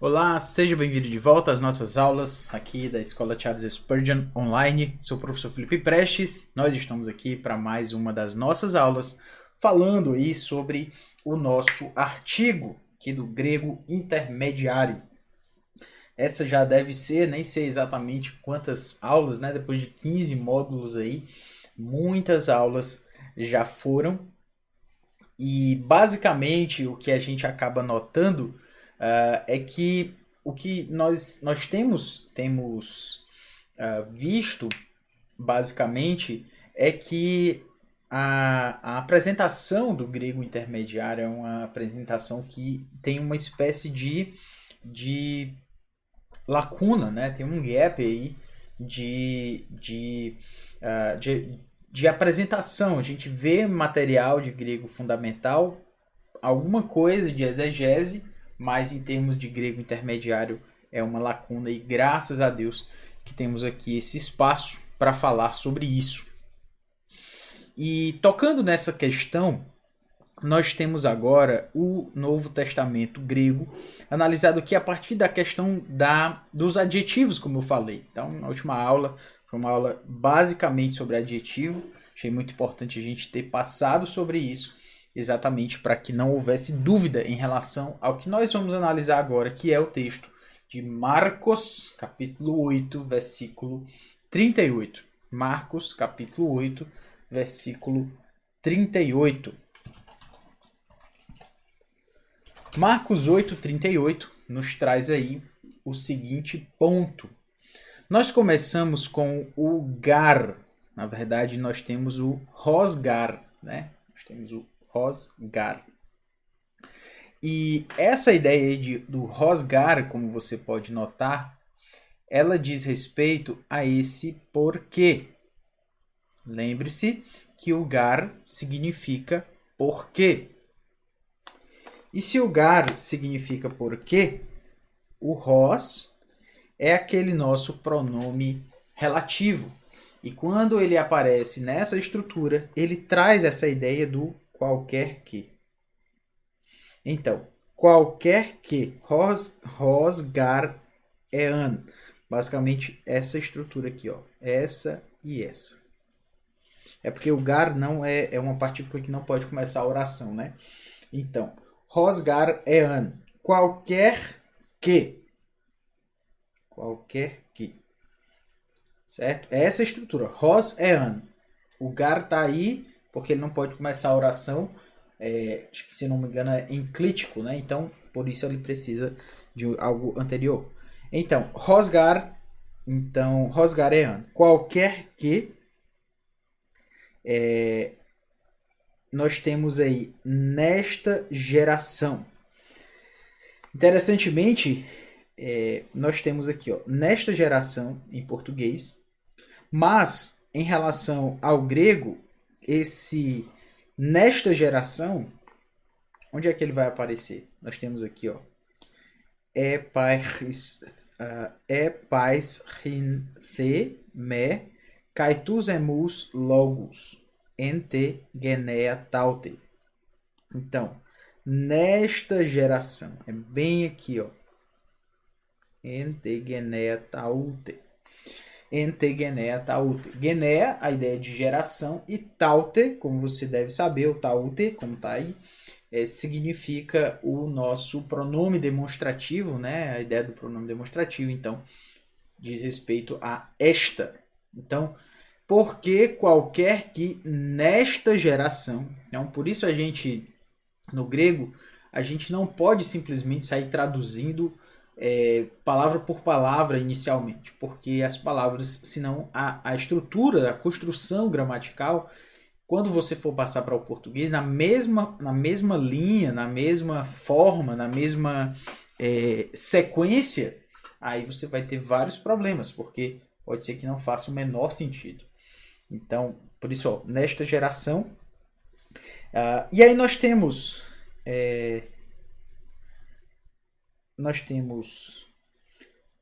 Olá, seja bem-vindo de volta às nossas aulas aqui da Escola Charles Spurgeon Online. Sou o professor Felipe Prestes. Nós estamos aqui para mais uma das nossas aulas, falando aí sobre o nosso artigo aqui do grego intermediário. Essa já deve ser, nem sei exatamente quantas aulas, né? Depois de 15 módulos aí, muitas aulas já foram. E basicamente o que a gente acaba notando é que o que nós temos visto basicamente é que a apresentação do grego intermediário é uma apresentação que tem uma espécie de lacuna, né? Tem um gap aí de, de, de apresentação. A gente vê material de grego fundamental, alguma coisa de exegese, mas em termos de grego intermediário é uma lacuna e graças a Deus que temos aqui esse espaço para falar sobre isso. E tocando nessa questão, nós temos agora o Novo Testamento grego, analisado aqui a partir da questão dos adjetivos, como eu falei. Então, na última aula, foi uma aula basicamente sobre adjetivo. Achei muito importante a gente ter passado sobre isso, exatamente para que não houvesse dúvida em relação ao que nós vamos analisar agora, que é o texto de Marcos, capítulo 8, versículo 38. Marcos, capítulo 8, versículo 38. Marcos 8,38 nos traz aí o seguinte ponto. Nós começamos com o gar. Na verdade, nós temos o rosgar, né? Nós temos o rosgar. E essa ideia aí do rosgar, como você pode notar, ela diz respeito a esse porquê. Lembre-se que o gar significa porquê. E se o gar significa porquê, o ros é aquele nosso pronome relativo. E quando ele aparece nessa estrutura, ele traz essa ideia do qualquer que. Então, qualquer que, ros, gar, an. Basicamente, essa estrutura aqui, ó. Essa e essa. É porque o gar não é uma partícula que não pode começar a oração, né? Então, rosgar an. Qualquer que. Qualquer que. Certo? É essa estrutura. Ros an. O gar tá aí porque ele não pode começar a oração. Acho que, se não me engano, é enclítico, né? Então, por isso ele precisa de algo anterior. Então, rosgar. Então, rosgar an. Qualquer que. Nós temos aí nesta geração. Interessantemente, nós temos aqui, ó, nesta geração em português, mas em relação ao grego, esse nesta geração, onde é que ele vai aparecer? Nós temos aqui, ó, epais rinthe me kaitus emus logos ente genea taute. Então, nesta geração, é bem aqui, ó, ente genea taute. Ente genea taute. Genea, a ideia de geração, e taute, como você deve saber, o taute, como tá aí, significa o nosso pronome demonstrativo, né? A ideia do pronome demonstrativo, então, diz respeito a esta. Então, porque qualquer que nesta geração, então, por isso a gente, no grego, a gente não pode simplesmente sair traduzindo palavra por palavra inicialmente, porque as palavras, senão a estrutura, a construção gramatical, quando você for passar para o português, na mesma linha, na mesma forma, na mesma sequência, aí você vai ter vários problemas, porque pode ser que não faça o menor sentido. Então, por isso, ó, nesta geração. E aí nós temos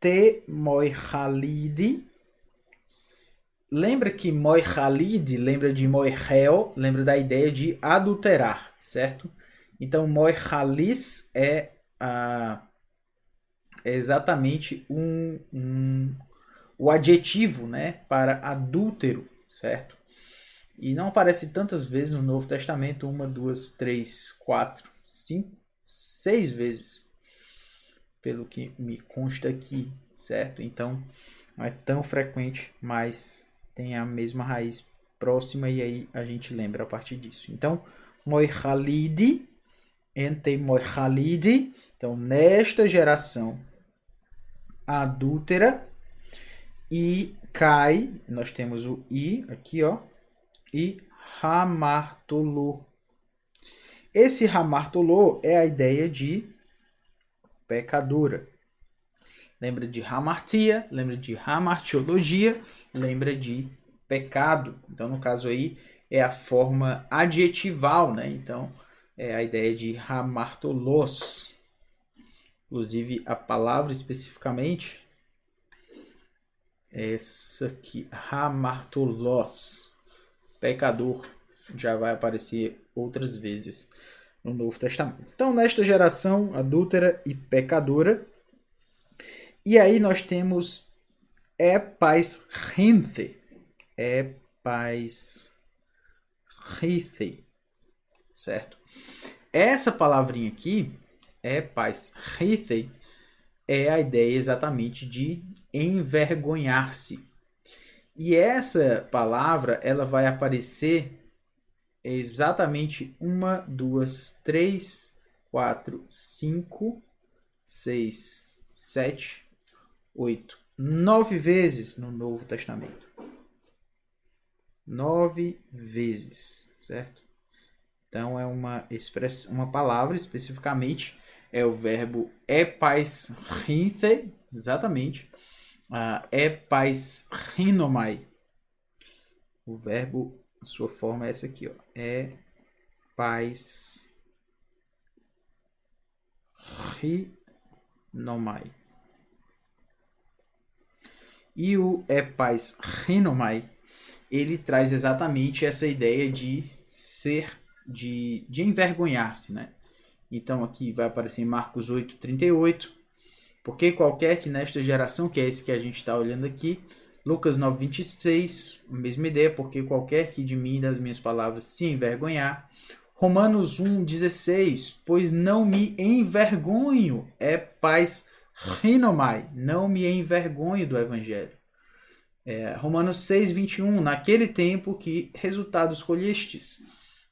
te moichalide. Lembra que moichalide lembra de moichel, lembra da ideia de adulterar, certo? Então, moichalis é é exatamente o adjetivo, né, para adúltero, certo? E não aparece tantas vezes no Novo Testamento, 1, 2, 3, 4, 5, 6 vezes, pelo que me consta aqui, certo? Então, não é tão frequente, mas tem a mesma raiz próxima e aí a gente lembra a partir disso. Então, Moichalide, ente Moichalide, então nesta geração adúltera, e cai, nós temos o i aqui, ó, e hamartolô. Esse hamartolô é a ideia de pecadora. Lembra de hamartia, lembra de hamartiologia, lembra de pecado. Então, no caso aí, é a forma adjetival, né? Então, é a ideia de hamartolos. Inclusive, a palavra especificamente é essa aqui, hamartolos, pecador. Já vai aparecer outras vezes no Novo Testamento. Então, nesta geração adúltera e pecadora, e aí nós temos epais rinthe, certo? Essa palavrinha aqui, epais rinthe, é a ideia exatamente de envergonhar-se. E essa palavra, ela vai aparecer exatamente 1, 2, 3, 4, 5, 6, 7, 8, 9 vezes no Novo Testamento. 9 vezes, certo? Então é uma palavra especificamente, é o verbo epaisrinthe, exatamente, epaisrinomai. O verbo, a sua forma é essa aqui, ó, epaisrinomai. E o epaisrinomai, ele traz exatamente essa ideia de ser, de envergonhar-se, né? Então aqui vai aparecer em Marcos 8:38, porque qualquer que nesta geração, que é esse que a gente está olhando aqui, Lucas 9:26, a mesma ideia, porque qualquer que de mim e das minhas palavras se envergonhar. Romanos 1:16, pois não me envergonho, epaisrinomai, não me envergonho do evangelho. Romanos 6:21, naquele tempo que resultados colhestes,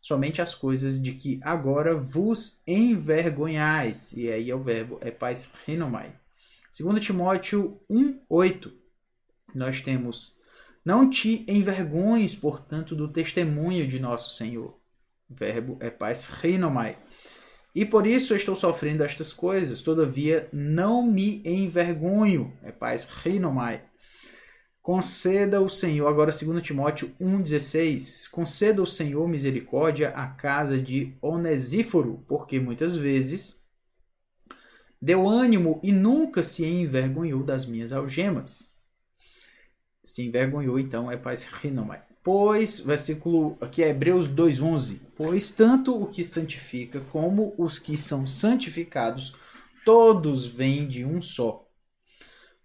somente as coisas de que agora vos envergonhais. E aí é o verbo epaisrinomai. 2 Timóteo 1:8, nós temos, não te envergonhes, portanto, do testemunho de nosso Senhor. O verbo epaisrinomai. E por isso eu estou sofrendo estas coisas, todavia não me envergonho, epaisrinomai. Conceda o Senhor, agora 2 Timóteo 1,16, conceda o Senhor misericórdia à casa de Onesíforo, porque muitas vezes deu ânimo e nunca se envergonhou das minhas algemas. Se envergonhou, então, epaisrinomai. Pois, versículo, aqui é Hebreus 2,11, pois tanto o que santifica como os que são santificados, todos vêm de um só.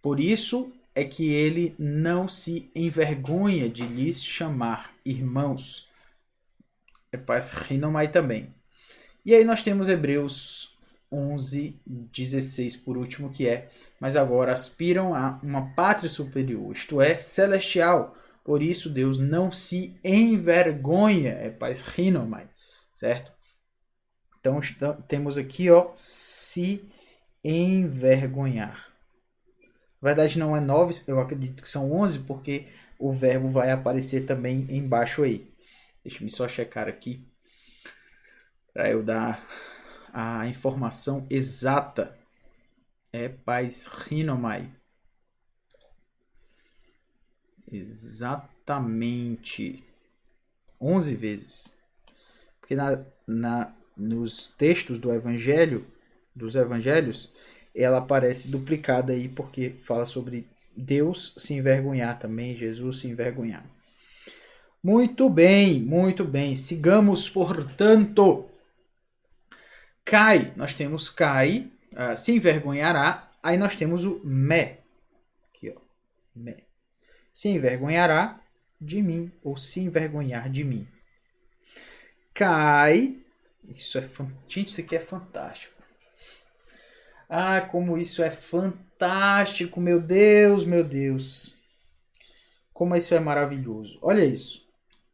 Por isso é que ele não se envergonha de lhes chamar irmãos. Epaisrinomai também. E aí nós temos Hebreus 11:16 por último, que é, mas agora aspiram a uma pátria superior, isto é, celestial. Por isso Deus não se envergonha, epaisrinomai, certo? Então temos aqui, ó, se envergonhar. Na verdade não é 9, eu acredito que são 11, porque o verbo vai aparecer também embaixo aí. Deixa eu só checar aqui, para eu dar a informação exata. Epaisrinomai. Exatamente. 11 vezes. Porque nos textos dos evangelhos, ela aparece duplicada aí, porque fala sobre Deus se envergonhar também, Jesus se envergonhar. Muito bem, muito bem. Sigamos, portanto. Cai, nós temos cai, se envergonhará, Aí nós temos o me. Aqui, ó. Me. Se envergonhará de mim, ou se envergonhar de mim. Cai. Gente, isso aqui é fantástico. Ah, como isso é fantástico, meu Deus, meu Deus. Como isso é maravilhoso. Olha isso.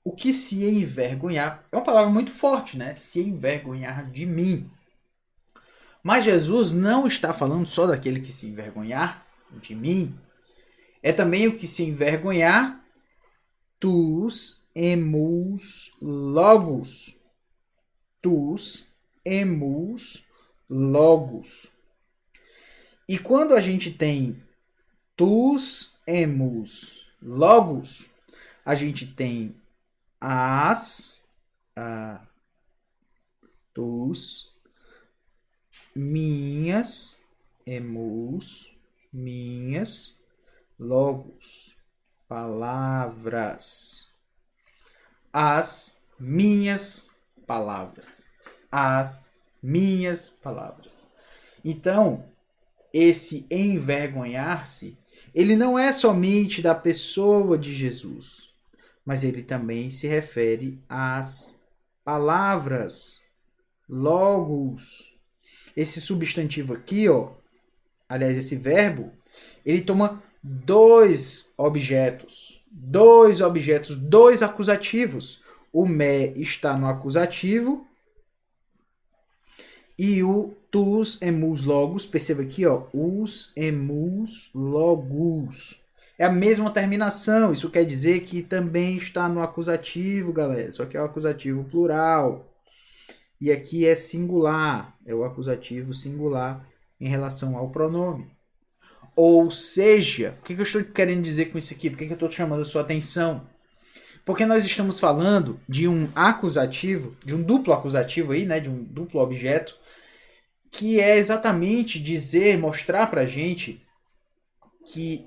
O que se envergonhar, é uma palavra muito forte, né? Se envergonhar de mim. Mas Jesus não está falando só daquele que se envergonhar de mim. É também o que se envergonhar tus emus logos. Tus emus logos. E quando a gente tem tus emus logos, a gente tem tus, minhas, emus, minhas, logos, palavras. As minhas palavras. As minhas palavras. Então, esse envergonhar-se, ele não é somente da pessoa de Jesus, mas ele também se refere às palavras, logos. Esse substantivo aqui, ó, aliás, esse verbo, ele toma dois objetos, dois acusativos. O me está no acusativo e o tus emus logos, perceba aqui, ó, os emus logos. É a mesma terminação, isso quer dizer que também está no acusativo, galera, só que é o acusativo plural. E aqui é singular, é o acusativo singular em relação ao pronome. Ou seja, o que eu estou querendo dizer com isso aqui? Por que eu estou chamando a sua atenção? Porque nós estamos falando de um acusativo, de um duplo acusativo aí, né, de um duplo objeto, que é exatamente dizer, mostrar pra gente que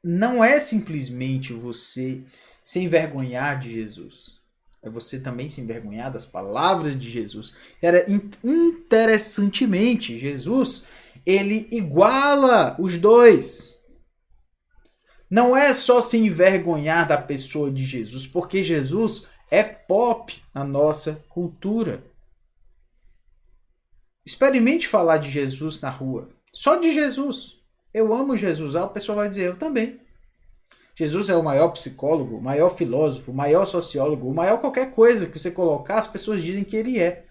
não é simplesmente você se envergonhar de Jesus. É você também se envergonhar das palavras de Jesus. Interessantemente, Jesus, ele iguala os dois. Não é só se envergonhar da pessoa de Jesus, porque Jesus é pop na nossa cultura. Experimente falar de Jesus na rua. Só de Jesus. Eu amo Jesus. A pessoa vai dizer, eu também. Jesus é o maior psicólogo, o maior filósofo, o maior sociólogo, o maior qualquer coisa que você colocar, as pessoas dizem que ele é.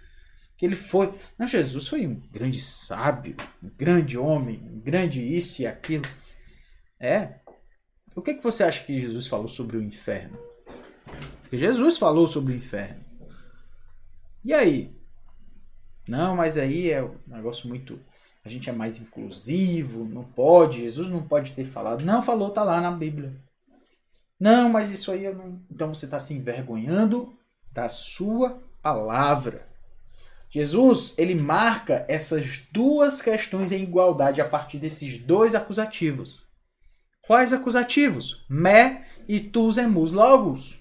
Que ele foi. Não, Jesus foi um grande sábio, um grande homem, um grande isso e aquilo. É. O que você acha que Jesus falou sobre o inferno? Porque Jesus falou sobre o inferno. E aí? Não, mas aí é um negócio muito... A gente é mais inclusivo, não pode, Jesus não pode ter falado. Não, falou, tá lá na Bíblia. Não, mas isso aí eu não... Então você está se envergonhando da sua palavra. Jesus, ele marca essas duas questões em igualdade a partir desses dois acusativos. Quais acusativos? Me e tus emus logos.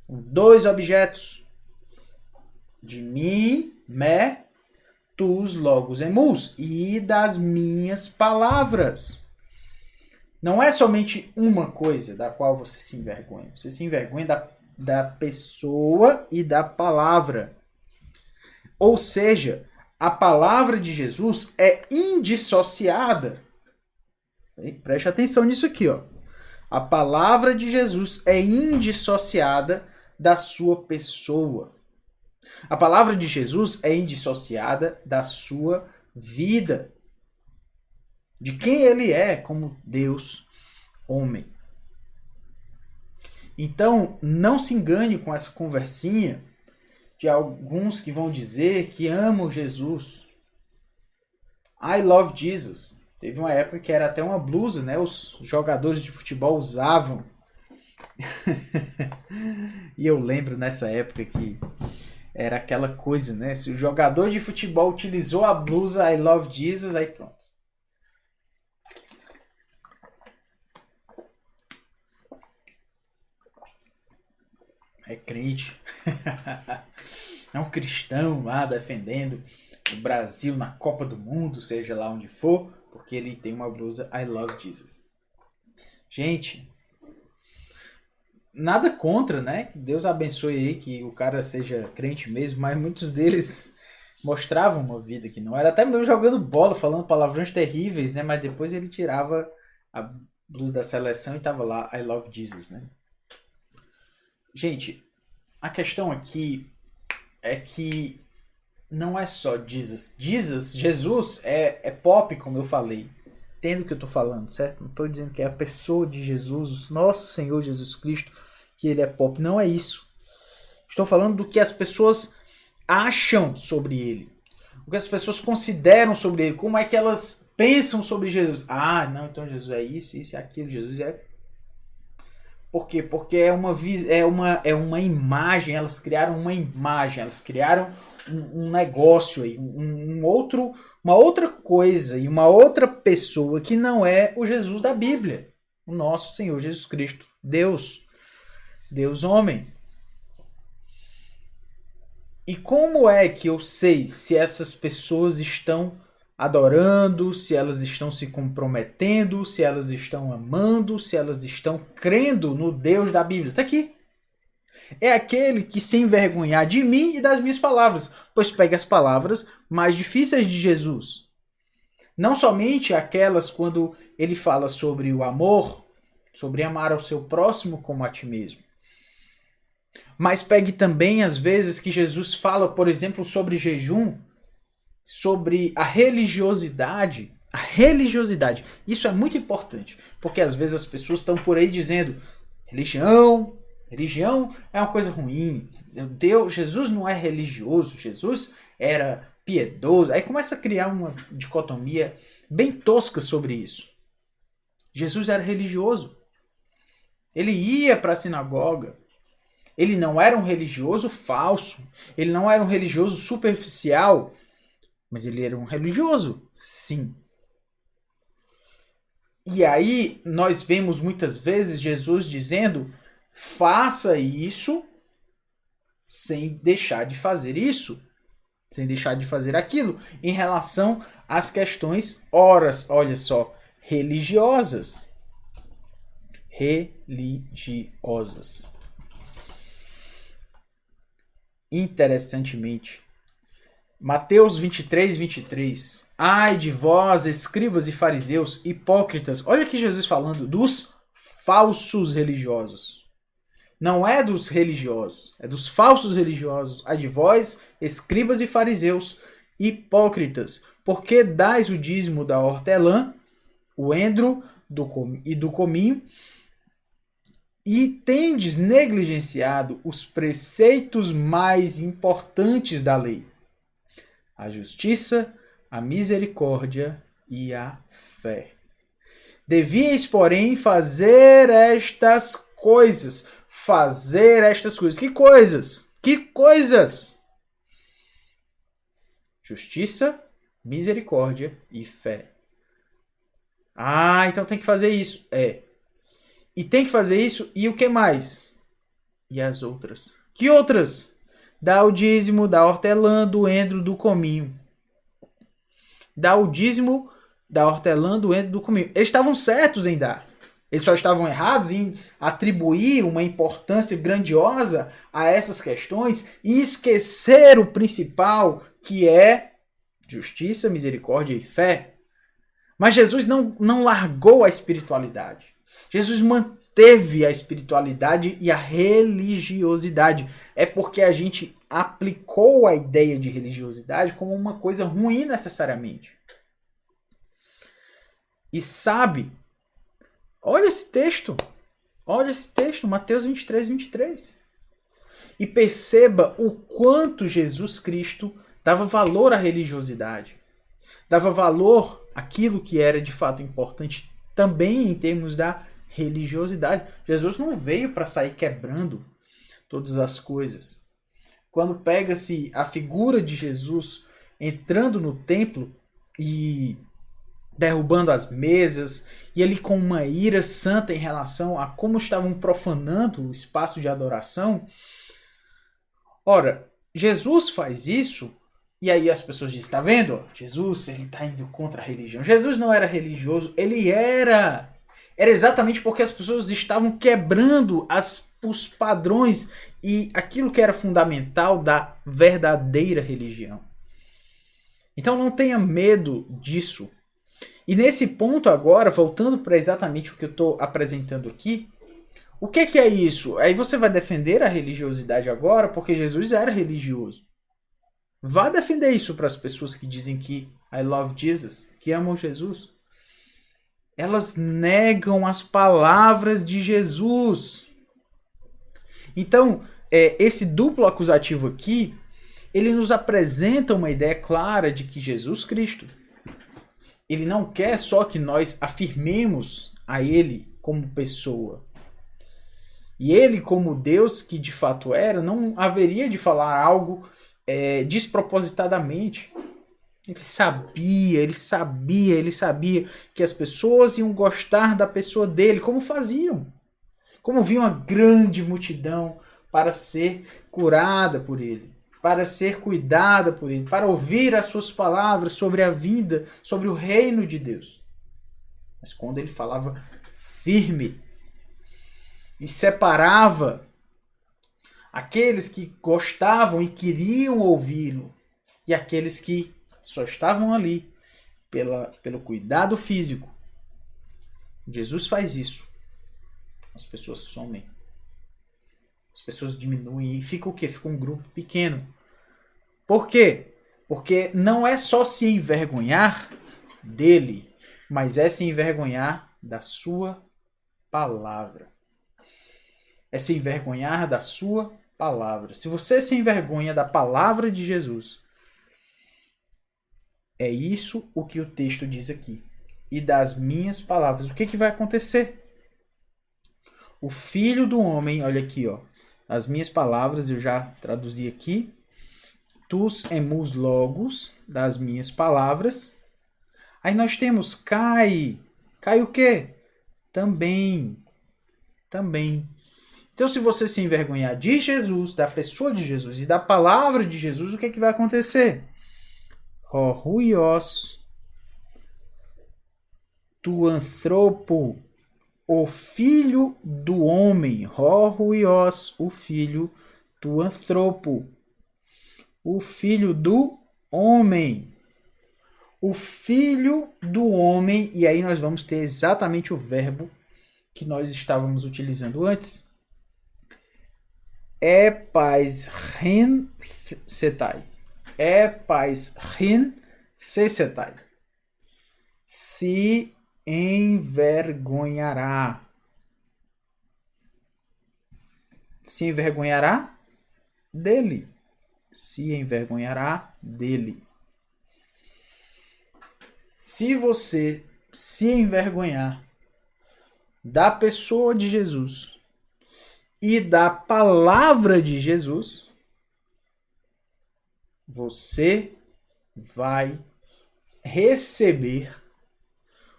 Dois objetos. De mim, me, tus logos emus. E das minhas palavras. Não é somente uma coisa da qual você se envergonha. Você se envergonha da pessoa e da palavra. Ou seja, a palavra de Jesus é indissociada. Preste atenção nisso aqui, ó. A palavra de Jesus é indissociada da sua pessoa. A palavra de Jesus é indissociada da sua vida. De quem ele é como Deus, homem. Então, não se engane com essa conversinha de alguns que vão dizer que amam Jesus. I love Jesus. Teve uma época que era até uma blusa, né? Os jogadores de futebol usavam. E eu lembro nessa época que era aquela coisa, né? Se o jogador de futebol utilizou a blusa I love Jesus, aí pronto. É crente. É um cristão lá defendendo o Brasil na Copa do Mundo, seja lá onde for, porque ele tem uma blusa I Love Jesus. Gente, nada contra, né? Que Deus abençoe aí, que o cara seja crente mesmo, mas muitos deles mostravam uma vida que não era. Até mesmo jogando bola, falando palavrões terríveis, né? Mas depois ele tirava a blusa da seleção e tava lá I Love Jesus, né? Gente, a questão aqui é que não é só Jesus. Jesus é pop, como eu falei. Entendo o que eu tô falando, certo? Não tô dizendo que é a pessoa de Jesus, o nosso Senhor Jesus Cristo, que ele é pop. Não é isso. Estou falando do que as pessoas acham sobre ele. O que as pessoas consideram sobre ele. Como é que elas pensam sobre Jesus. Ah, não, então Jesus é isso e aquilo. Jesus é... Por quê? Porque é uma imagem. Elas criaram uma imagem. Elas criaram um negócio aí. Uma outra coisa e uma outra pessoa que não é o Jesus da Bíblia. O nosso Senhor Jesus Cristo. Deus homem. E como é que eu sei se essas pessoas estão adorando, se elas estão se comprometendo, se elas estão amando, se elas estão crendo no Deus da Bíblia? Está aqui. É aquele que se envergonhar de mim e das minhas palavras, pois pega as palavras mais difíceis de Jesus. Não somente aquelas quando ele fala sobre o amor, sobre amar ao seu próximo como a ti mesmo. Mas pegue também as vezes que Jesus fala, por exemplo, sobre jejum, sobre a religiosidade. A religiosidade. Isso é muito importante, porque às vezes as pessoas estão por aí dizendo religião é uma coisa ruim. Jesus não é religioso, Jesus era piedoso. Aí começa a criar uma dicotomia bem tosca sobre isso. Jesus era religioso. Ele ia para a sinagoga. Ele não era um religioso falso. Ele não era um religioso superficial. Mas ele era um religioso, sim. E aí nós vemos muitas vezes Jesus dizendo: faça isso sem deixar de fazer isso. Sem deixar de fazer aquilo. Em relação às questões, olha só, religiosas. Religiosas. Interessantemente, Mateus 23. Ai de vós, escribas e fariseus, hipócritas. Olha aqui Jesus falando dos falsos religiosos. Não é dos religiosos, é dos falsos religiosos. Ai de vós, escribas e fariseus, hipócritas, porque dais o dízimo da hortelã, o endro e do cominho, e tendes negligenciado os preceitos mais importantes da lei: a justiça, a misericórdia e a fé. Devíeis, porém, fazer estas coisas. Que coisas? Que coisas? Justiça, misericórdia e fé. Ah, então tem que fazer isso. E tem que fazer isso, e o que mais? E as outras? Que outras? Dá o dízimo da hortelã, do endro, do cominho. Dá o dízimo da hortelã, do endro, do cominho. Eles estavam certos em dar. Eles só estavam errados em atribuir uma importância grandiosa a essas questões e esquecer o principal, que é justiça, misericórdia e fé. Mas Jesus não largou a espiritualidade. Jesus manteve a espiritualidade e a religiosidade. É porque a gente aplicou a ideia de religiosidade como uma coisa ruim necessariamente. E sabe, olha esse texto, Mateus 23. E perceba o quanto Jesus Cristo dava valor à religiosidade. Dava valor àquilo que era de fato importante também em termos da religiosidade. Jesus não veio para sair quebrando todas as coisas. Quando pega-se a figura de Jesus entrando no templo e derrubando as mesas, e ele com uma ira santa em relação a como estavam profanando o espaço de adoração. Ora, Jesus faz isso E aí as pessoas dizem, tá vendo? Jesus, ele está indo contra a religião. Jesus não era religioso, ele era. Era exatamente porque as pessoas estavam quebrando os padrões e aquilo que era fundamental da verdadeira religião. Então não tenha medo disso. E nesse ponto agora, voltando para exatamente o que eu estou apresentando aqui, o que é isso? Aí você vai defender a religiosidade agora porque Jesus era religioso. Vá defender isso para as pessoas que dizem que I love Jesus, que amam Jesus. Elas negam as palavras de Jesus. Então, esse duplo acusativo aqui, ele nos apresenta uma ideia clara de que Jesus Cristo, ele não quer só que nós afirmemos a ele como pessoa. E ele, como Deus que de fato era, não haveria de falar algo despropositadamente. Ele sabia que as pessoas iam gostar da pessoa dele, como faziam. Como viam a grande multidão para ser curada por ele, para ser cuidada por ele, para ouvir as suas palavras sobre a vida, sobre o reino de Deus. Mas quando ele falava firme e separava aqueles que gostavam e queriam ouvi-lo e aqueles que só estavam ali pelo cuidado físico. Jesus faz isso. As pessoas somem. As pessoas diminuem e fica o quê? Fica um grupo pequeno. Por quê? Porque não é só se envergonhar dele, mas é se envergonhar da sua palavra. É se envergonhar da sua palavra. Se você se envergonha da palavra de Jesus, é isso o que o texto diz aqui. E das minhas palavras. O que vai acontecer? O Filho do Homem, olha aqui, ó. As minhas palavras, eu já traduzi aqui. Tus emus logos, das minhas palavras. Aí nós temos cai. Cai o quê? Também. Então, se você se envergonhar de Jesus, da pessoa de Jesus e da palavra de Jesus, o que vai acontecer? Ruios, tu anthropo, o filho do homem. Ruios, o filho do anthropo, o filho do homem. O filho do homem, e aí nós vamos ter exatamente o verbo que nós estávamos utilizando antes. Epais rin setai. Epais rin setai. Se envergonhará. Se envergonhará dele. Se envergonhará dele. Se você se envergonhar da pessoa de Jesus e da palavra de Jesus, você vai receber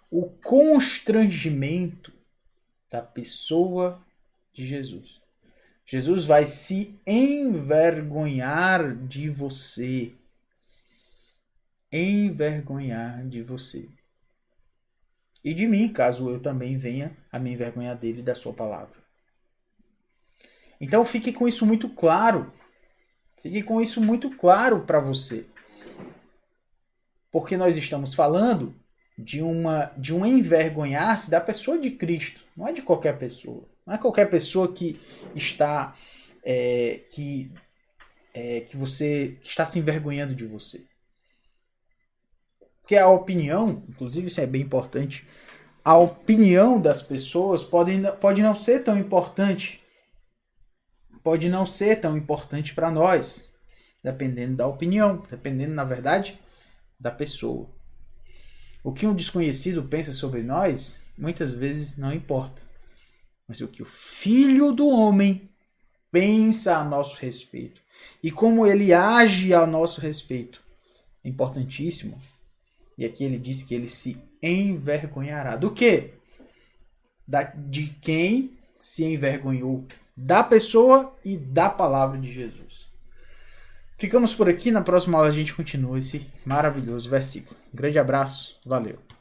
o constrangimento da pessoa de Jesus. Jesus vai se envergonhar de você. Envergonhar de você. E de mim, caso eu também venha a me envergonhar dele e da sua palavra. Então fique com isso muito claro. Fique com isso muito claro para você. Porque nós estamos falando de um envergonhar-se da pessoa de Cristo. Não é de qualquer pessoa. Não é qualquer pessoa que está que está se envergonhando de você. Porque a opinião, inclusive isso é bem importante, a opinião das pessoas pode não ser tão importante. Pode não ser tão importante para nós, dependendo da opinião, dependendo, na verdade, da pessoa. O que um desconhecido pensa sobre nós, muitas vezes não importa. Mas o que o Filho do Homem pensa a nosso respeito e como ele age a nosso respeito é importantíssimo. E aqui ele diz que ele se envergonhará. Do quê? De quem se envergonhou da pessoa e da palavra de Jesus. Ficamos por aqui, na próxima aula a gente continua esse maravilhoso versículo. Um grande abraço, valeu!